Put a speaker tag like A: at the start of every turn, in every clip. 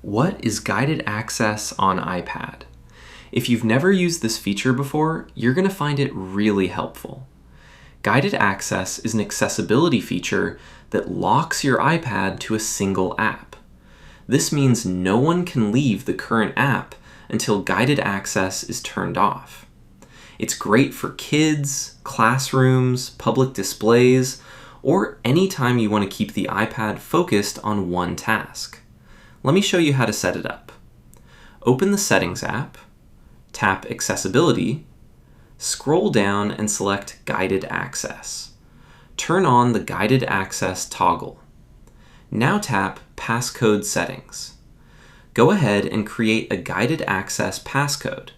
A: What is guided access on iPad? If you've never used this feature before, you're going to find it really helpful. Guided access is an accessibility feature that locks your iPad to a single app. This means no one can leave the current app until guided access is turned off. It's great for kids, classrooms, public displays, or anytime you want to keep the iPad focused on one task. Let me show you how to set it up. Open the Settings app, tap Accessibility, scroll down and select Guided Access. Turn on the Guided Access toggle. Now tap Passcode Settings. Go ahead and create a Guided Access passcode.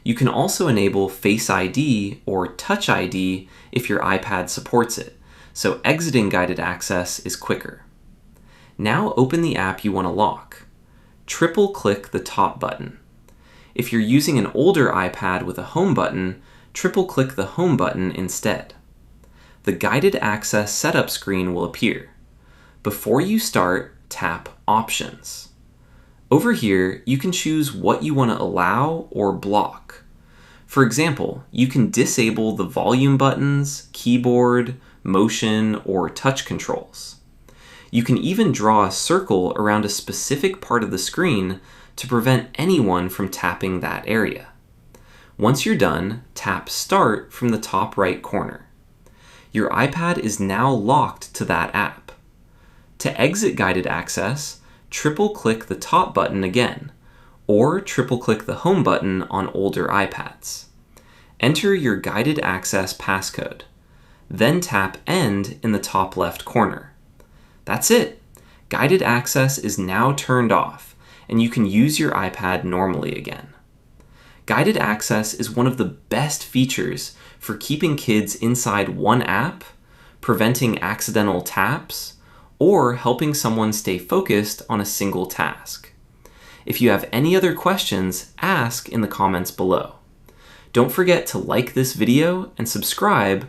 A: You can also enable Face ID or Touch ID if your iPad supports it, so exiting Guided Access is quicker. Now open the app you want to lock. Triple-click the top button. If you're using an older iPad with a home button, triple-click the home button instead. The Guided Access setup screen will appear. Before you start, tap Options. Over here, you can choose what you want to allow or block. For example, you can disable the volume buttons, keyboard, motion, or touch controls. You can even draw a circle around a specific part of the screen to prevent anyone from tapping that area. Once you're done, tap Start from the top right corner. Your iPad is now locked to that app. To exit Guided Access, triple-click the top button again, or triple-click the home button on older iPads. Enter your Guided Access passcode. Then tap End in the top left corner. That's it. Guided access is now turned off, and you can use your iPad normally again. Guided access is one of the best features for keeping kids inside one app, preventing accidental taps, or helping someone stay focused on a single task. If you have any other questions, ask in the comments below. Don't forget to like this video and subscribe